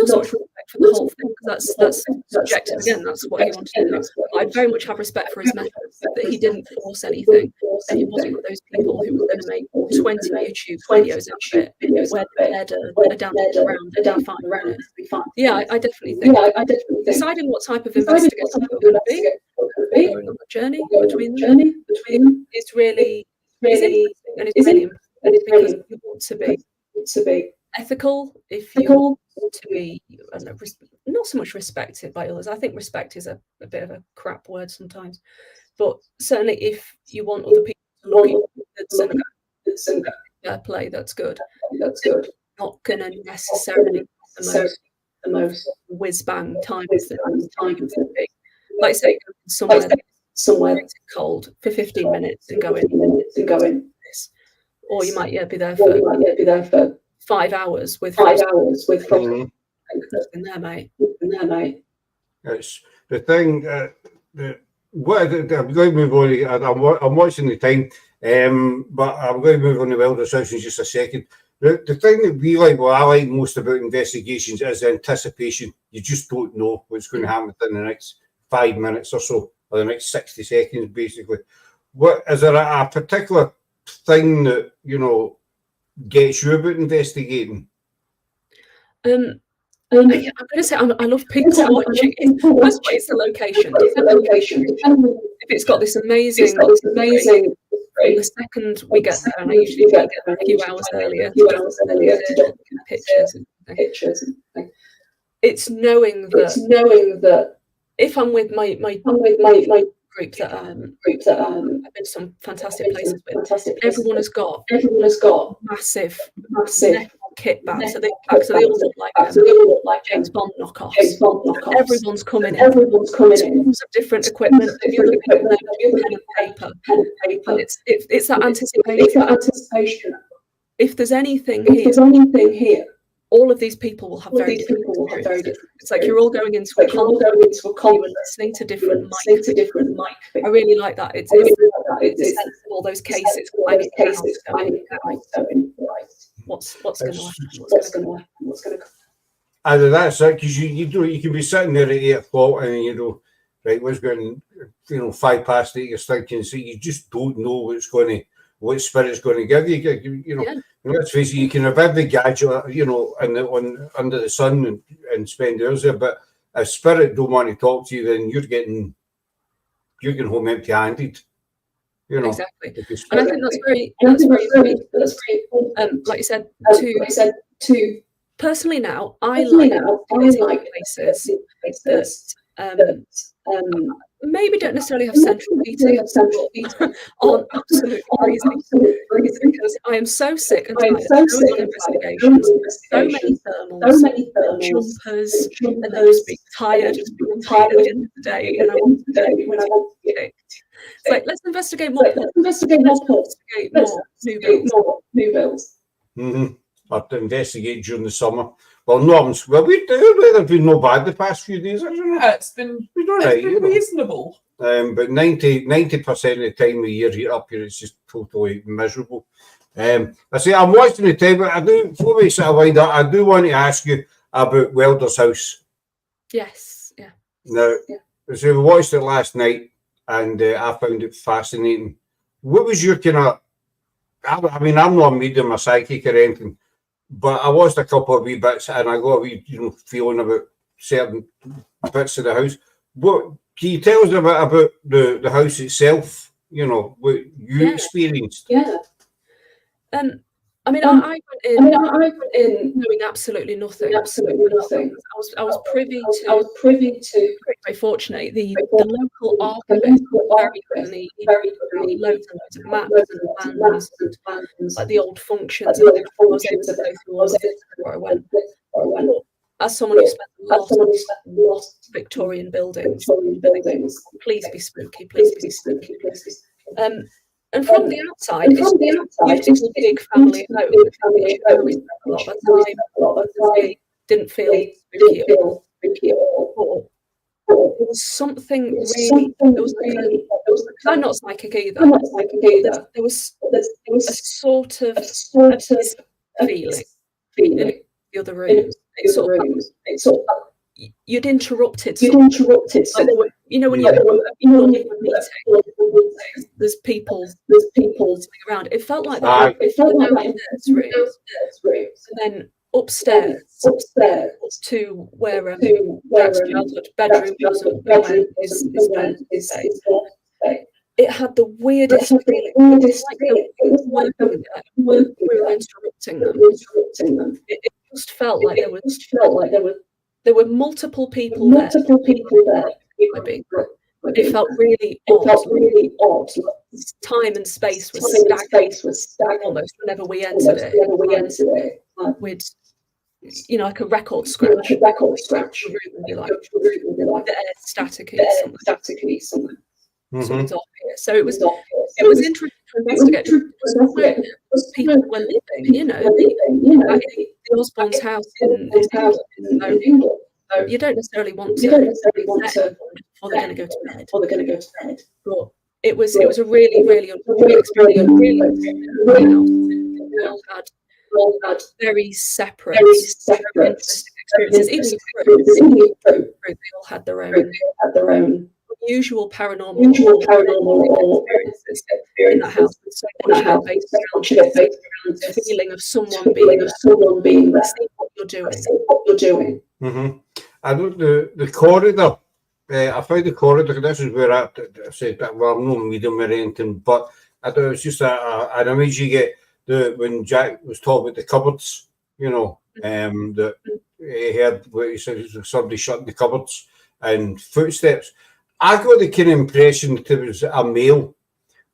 so much respect for the whole thing, because that's subjective again. That's what he wanted to do. I very much have respect for his methods, that he didn't force anything, and he wasn't one of those people who were going to make 20 YouTube videos and shit where they led a damage around every 5 minutes. Yeah, I definitely think deciding what type of investigator you're going to be, going on the journey between them is really interesting, and it's really important because you want to be ethical, if you want to be not so much respected by others. I think respect is a bit of a crap word sometimes, but certainly if you want other people to look at you, that's fair play, that's good. Not going to necessarily be the most whiz bang time of the big. Like say somewhere that's cold for 15 minutes and go in this, or you might be there for 5 hours with in there, mate. It's the thing. I'm going to move on. I'm watching the time, but I'm going to move on to Wilder's House in just a second. The thing that I like most about investigations is the anticipation. You just don't know what's going to happen within the next 5 minutes or so, or the next 60 seconds, basically. What is there a particular thing that, you know, gets you about investigating? I'm going to say I love people watching. It's the location. If it's got this amazing. From the second we get there, and I usually get there a few hours earlier to pictures. It's knowing that if I'm with my group that I've been to some fantastic places with, everyone has got massive kit bags, so they all look like James Bond knockoffs. Everyone's coming in. Tons of different equipment. Pen and paper. And it's that anticipation. If there's anything here, all of these people will have very different experiences. It's like you're all going into a con, you are listening to different mic. I really like that. It's all those cases. What's going to happen? Either that's it, because you can be sitting there at 8 o'clock and you know, right, what's going, 5 past 8, you're thinking, so you just don't know what spirit's going to give you. You know, let's face it, you can have every gadget, you know, under the sun and spend hours there, but if spirit don't want to talk to you, then you're getting you can home empty-handed. You know, exactly. And I think that's very important. Like you said, to personally now, I like places that maybe don't necessarily have central heating, but aren't absolutely freezing. Because I am so sick and tired of going on investigations, so many thermals, jumpers, and then just being tired at the end of the day, and I want to do it's like, let's investigate more. Let's investigate more new builds. Mm-hmm. Or to investigate during the summer. Well, no, well, weather's been no bad the past few days, hasn't it? Yeah, it's been reasonable. But 90% of the time of year up here, it's just totally miserable. I say I'm watching the time, but before we sort of wind up, I do want to ask you about Welder's house. Yes, yeah. Now, so we watched it last night, and I found it fascinating. What was your kind of? I mean, I'm not a medium or psychic or anything, but I watched a couple of wee bits, and I got a wee, feeling about certain bits of the house. What can you tell us about the house itself? What you experienced. Yeah. I mean, I went in knowing absolutely nothing. I was privy to. Very fortunate. The local archivist was very friendly, loads and loads of maps and plans, like the old functions. I was able to go through all of it before I went. As someone who spent a lot of Victorian buildings, please be spooky, please be spooky. And from the outside, it's a big family home. A lot of the time, didn't feel spooky at all. There was something really. I'm not psychic either. There was a sort of feeling in the other rooms. It sort of you'd interrupted. When there's people around. It felt like that. It felt like that in this room. And then upstairs to where Jack's childhood bedroom is it had the weirdest feeling. It was like we were interrupting them. It just felt like there were multiple people there. It felt really odd. Time and space was staggered almost whenever we entered it. We'd, like a record scratch. The room would be like the air staticky something. Something's off here. So it was interesting to investigate. People were living, the Osbourne's house in England. So you don't necessarily want to before they're going to go to bed. But it was a really unusual experience. We all had very separate experiences. Even the group, they all had their own unusual paranormal experiences in that house. So much based around the feeling of someone being there, seeing what you're doing. Mm-hmm. I know the corridor. I found the corridor. This is where I said that. Well, I'm not medium or anything, but I thought it was just an image you get when Jack was talking about the cupboards. That he heard what he said was somebody shutting the cupboards and footsteps. I got the kind of impression that it was a male,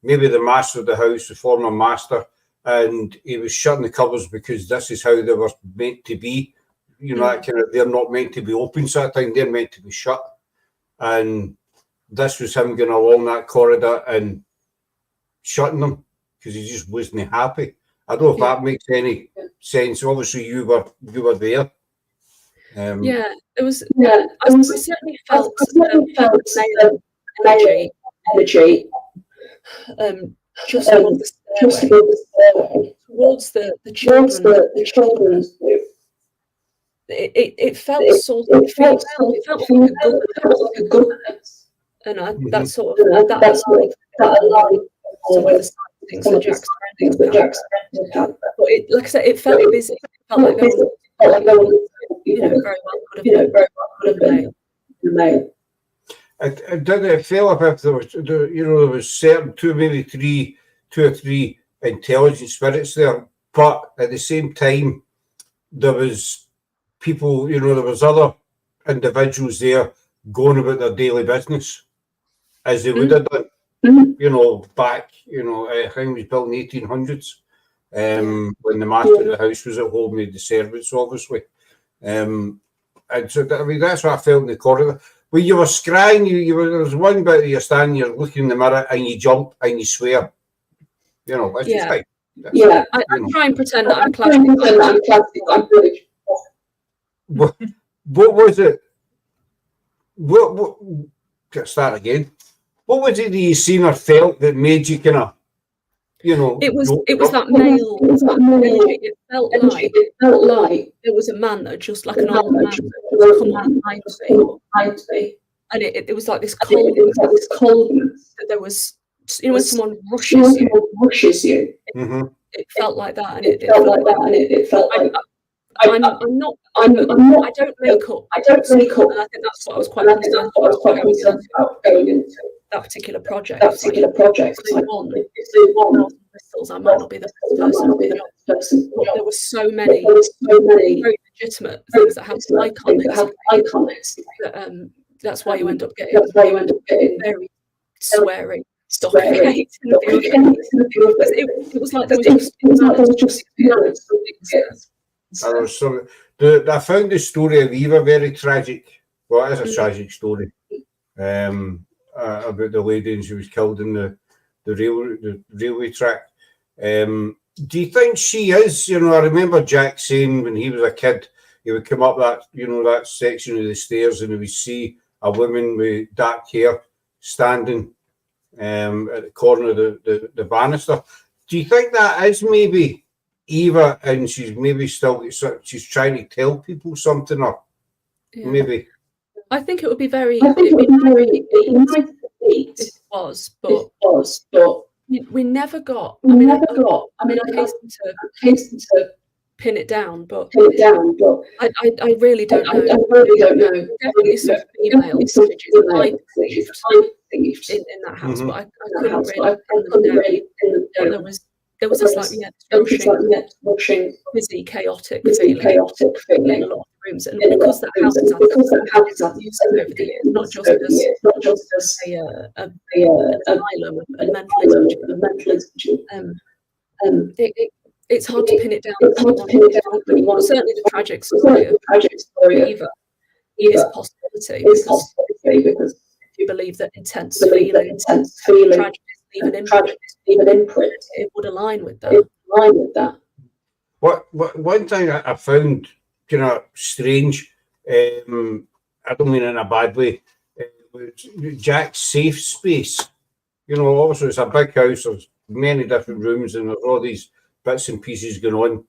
maybe the master of the house, the former master, and he was shutting the cupboards because this is how they were meant to be. That kind of, they're not meant to be open sort of thing, they're meant to be shut. And this was him going along that corridor and shutting them because he just wasn't happy. I don't know if that makes any sense. Obviously, you were there. It was. I certainly felt energy. Just above the stairway, towards the children's room. It felt sort of. It felt like a goodness, and that sort of that aligned some of the things that Jack's friends had. But like I said, it felt busy. It felt like there was very well could have been male. It felt as if there was, there was certain two or three intelligent spirits there, but at the same time, there was people, there was other individuals there going about their daily business as they would have done, back, I think it was built in the 1800s, when the master of the house was at home, with the servants, obviously. And so, that's what I felt in the corridor. When you were scrying, there was one bit that you're standing, you're looking in the mirror, and you jump and you swear. That's just like. I try and pretend that I'm classic. What was it? What? Start again. What was it that you seen or felt that made you kind of, It was that male. It felt like there was a man that just like an old man that come on behind me, and it was like this coldness. That there was, when someone rushes you. It felt like that, and it felt like. I don't make up. And I think that's what I was quite concerned about going into that particular project. If they won pistols, I might not be the person. But there were so many very legitimate things that have icons. That's why you end up getting very swearing stuff. It was like there was just I found the story of Eva very tragic. Well, it is a tragic story about the lady, and she was killed in the railway track. Do you think she is? I remember Jack saying when he was a kid, he would come up that section of the stairs, and he would see a woman with dark hair standing at the corner of the banister. Do you think that is maybe Eva, and she's maybe she's trying to tell people something, or maybe? I think it would be very. It was, but we never got. I mean, I hasten to pin it down, but I really don't know. Definitely some female images in that house, but I couldn't really pin them down. There was this rushing, busy, chaotic feeling in a lot of rooms, and because that house has used over the years, not just as an asylum and mental institution. It's hard to pin it down. Certainly, the tragic story of Eva is a possibility because if you believe that intense feeling, tragedy, even imprint, it would align with that. One thing I found strange, I don't mean in a bad way, Jack's safe space. Obviously it's a big house, there's many different rooms, and there's all these bits and pieces going on,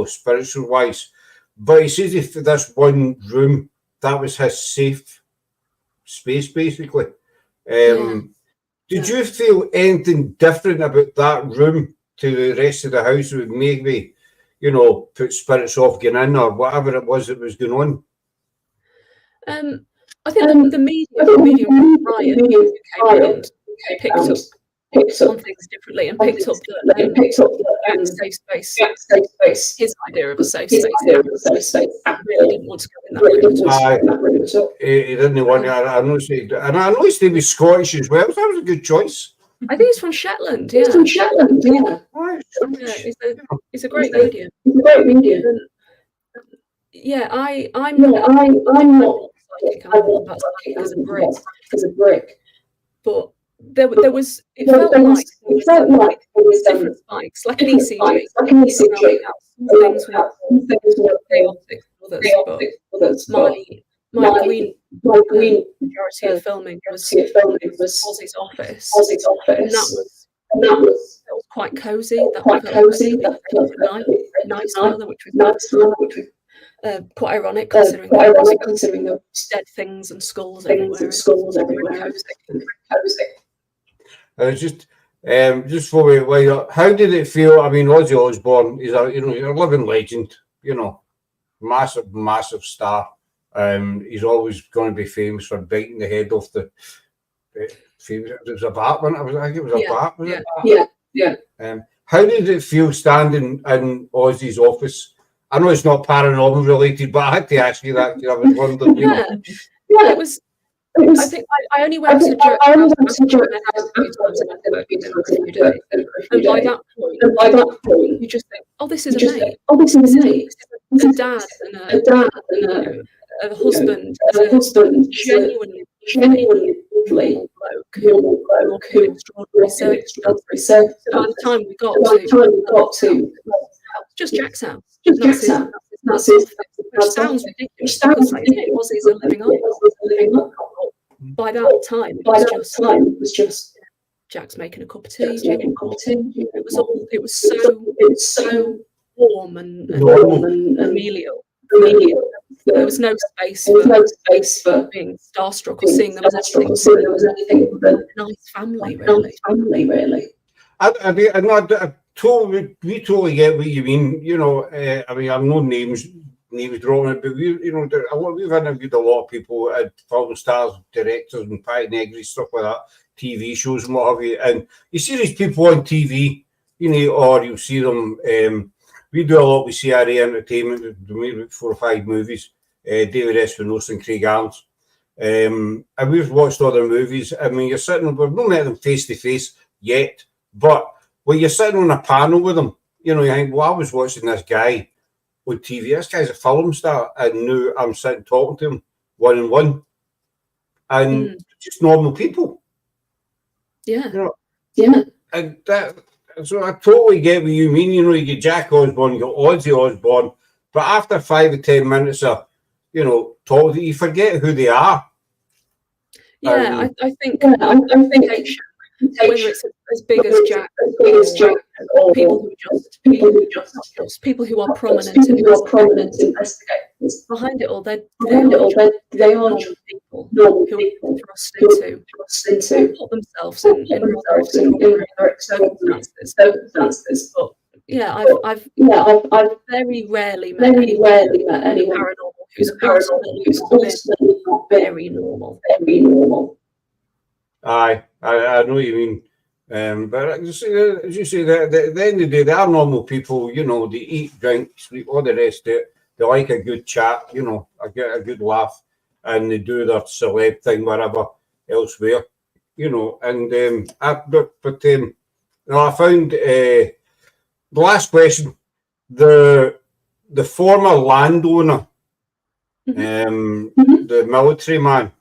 spiritual wise. But he says if this one room, that was his safe space, basically. Did you feel anything different about that room to the rest of the house that would maybe, put spirits off getting in, or whatever it was that was going on? I think the medium prior picked up on things differently, and picked up the safe space. His idea of a safe space. I really didn't want to go in that room at all. He didn't want to. I noticed he was Scottish as well. So that was a good choice. I think he's from Shetland. Yeah. It's a great medium. I'm not psychic. I'm not about psychic as a brick. But there was. It felt like there was different spikes, like an ECG. Some things were chaotic, others. My green majority of filming was Ozzy's office, and that was quite cosy. Quite nice weather, which was quite ironic considering the dead things and skulls everywhere. Just for me, how did it feel? I mean, Ozzy Osbourne is a living legend, massive star He's always going to be famous for biting the head off the famous. It was a bat, wasn't it? I think it was a bat. Was it? Yeah. How did it feel standing in Ozzy's office? I know it's not paranormal related, but I had to ask you that because I was wondering. You know. Yeah, it was. I think I only went to Jack Osbourne a few days, and by that point, you just think, "Oh, this is a mate. Oh, this is a mate. A dad and a husband, genuinely lovely bloke who extraordinary service. By the time we got to just Jack's house, that's it. Which sounds ridiculous because it was his living up. By that time, it was just Jack's making a cup of tea. It was so warm and familial. There was no space for being starstruck or seeing them as anything but a nice family, really. We totally get what you mean. You know, I mean, I'm no names dropping it, but we've interviewed a lot of people, film stars, directors, and pie negri, stuff like that, TV shows and what have you. And you see these people on TV, you know, or you see them. We do a lot with CRA Entertainment. We made about 4 or 5 movies. David Espinosa and Craig Arms. And we've watched all their movies. I mean, you're sitting, we've not met them face to face yet, but when you're sitting on a panel with them, you know, you think, well, I was watching this guy on TV. This guy's a film star, and now I'm sitting talking to him one-on-one, and just normal people. Yeah. You know, and that. So I totally get what you mean. You know, you get Jack Osbourne, you got Ozzy Osbourne, but after 5 or 10 minutes of, you know, talking, you forget who they are. Yeah, I think whether it's as big as Jack, or people who are prominent investigators. Behind it all, they are just people who are thrust into put themselves in rather circumstances. But yeah, I've very rarely met anyone paranormal who's ultimately not very normal. Aye, I know what you mean. But as you say, at the end of the day, they are normal people. You know, they eat, drink, sleep, all the rest of it. They like a good chat, you know, a good laugh, and they do their celeb thing wherever elsewhere, you know. And I found the last question, the former landowner, the military man.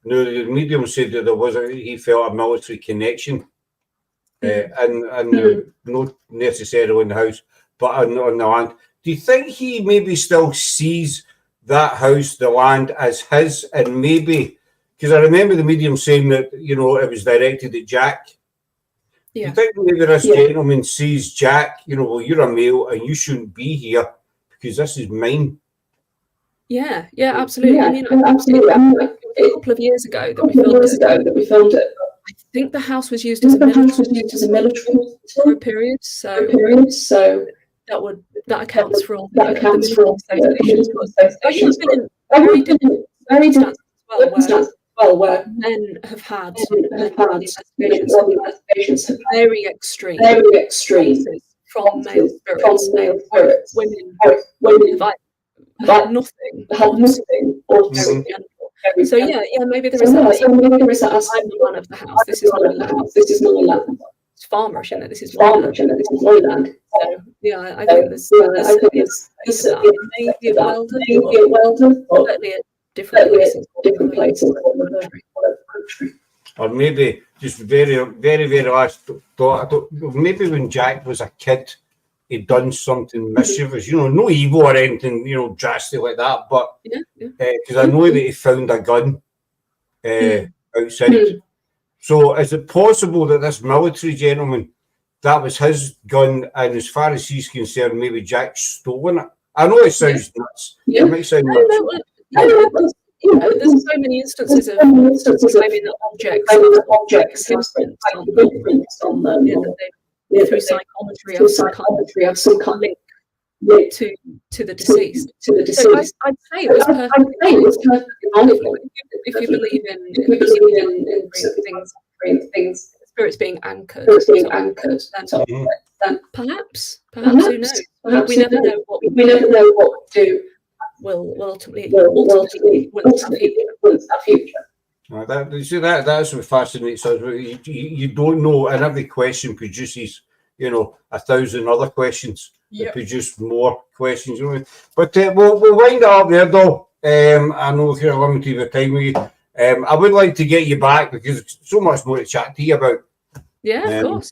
No, the medium said that he felt a military connection, and not necessarily in the house, but on the land. Do you think he maybe still sees that house, the land, as his, and maybe, because I remember the medium saying that, you know, it was directed at Jack. Yeah. Do you think maybe this gentleman sees Jack, you know, well, you're a male and you shouldn't be here because this is mine? Yeah, absolutely. Yeah, I mean, absolutely. A couple of years ago that we filmed it. I think the house was used as a military for a period. So that accounts for all the associations. Very different circumstances as well, where men have had investigations very extreme from male spirits. Women had nothing or very gentle. So yeah, maybe there is that aspect. I'm the man of the house. This is my land. It's farmerish, isn't it? This is my land. So yeah, I think there's maybe a Weldon, certainly at different places. Or maybe just very, very, very last thought. Maybe when Jack was a kid, he'd done something mischievous, you know, no evil or anything, you know, drastic like that. But because I know that he found a gun outside. So is it possible that this military gentleman, that was his gun, and as far as he's concerned, maybe Jack's stolen it? I know it sounds nuts. It might sound nuts. You know, there's so many instances of claiming that objects have footprints on them. Through psychometry, have some kind of link to the deceased. So I'd say it was perfectly normal. If you believe in things, spirits being anchored, then perhaps who knows? We never know what do will ultimately influence our future. That's what fascinates us. You don't know, and every question produces, 1,000 other questions. Yep. It produces more questions. But we'll wind it up there, though. I know if you're limited with time with you. I would like to get you back because there's so much more to chat to you about. Yeah, of course,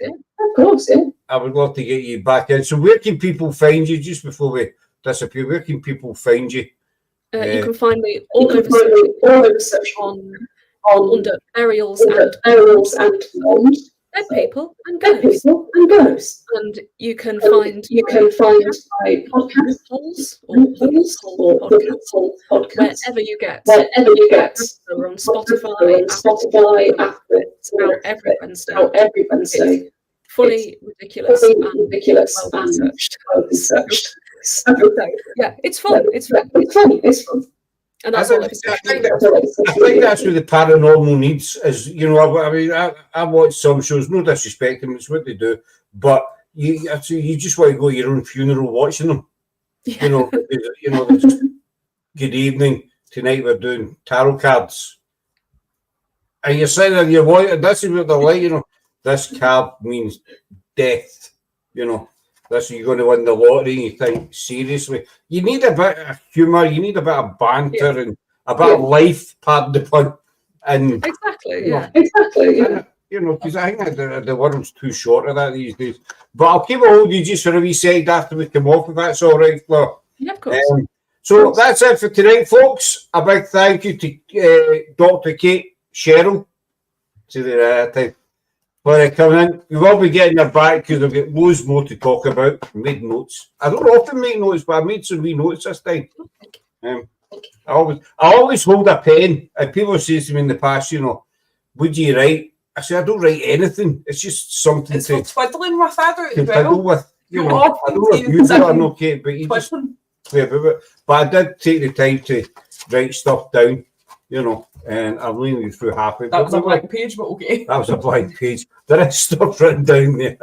yeah. I would love to get you back in. So where can people find you, just before we disappear? Where can people find you? You can find me all over search on under burials and mourns, dead people and ghosts. And you can find my podcast holes or podcasts wherever you get. We're on Spotify, Apple, out every Wednesday. It's funny, ridiculous, and well researched. Yeah, it's fun. It's fun. And that's all I think that's what the paranormal needs is, I watch some shows, no disrespect them, it's what they do, but you just want to go to your own funeral watching them. Yeah. Good evening, tonight we're doing tarot cards. And you're sitting there, you're watching, this is what they're like, this card means death, This you're going to win the lottery, and you think, seriously, you need a bit of humour, you need a bit of banter and a bit of life, pardon the pun. And exactly. Because I think the world's too short of that these days. But I'll keep a hold of you just for a wee second after we come off, if that's all right, Fleur. Yeah, of course. So that's it for tonight, folks. A big thank you to Dr. Kate Cherrell. See the time. For coming in. We will be getting her back because I've got loads more to talk about. I made notes. I don't often make notes, but I made some wee notes this time. I always hold a pen, and people say to me in the past, would you write? I say I don't write anything. It's just something it's for twiddling with that to fiddle with. I don't know if you do it or not, Kate, but you just but I did take the time to write stuff down, and I'm leading you through halfway. That was a blank page, but okay. That was a blank page. There is stuff written down there.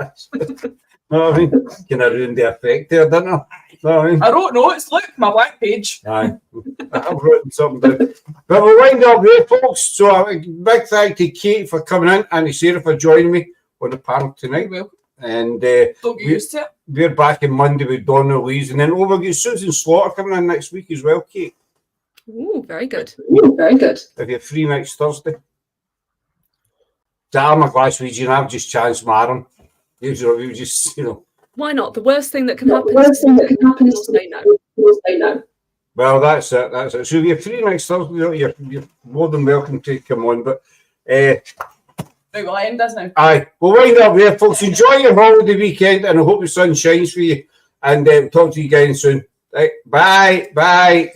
Know what I mean? Kind of ruined the effect there, didn't I? Know what I mean? I wrote notes. Look, my blank page. Aye, I've written something down. But we'll wind up here, folks. So a big thank to Kate for coming in and to Sarah for joining me on the panel tonight. Well, and don't get used to it. We're back on Monday with Donna Louise, and then we'll get Susan Slaughter coming in next week as well, Kate. Ooh, very good. If you're free next Thursday. I'm a Glaswegian, I've just chanced Marum. We just, Why not? The worst thing that can happen is we'll say no. Well, that's it. So if you're free next Thursday, you're more than welcome to come on. But we'll end this now. Aye, we'll wind up here, folks. Enjoy your holiday weekend, and I hope the sun shines for you. And talk to you again soon. Right, bye.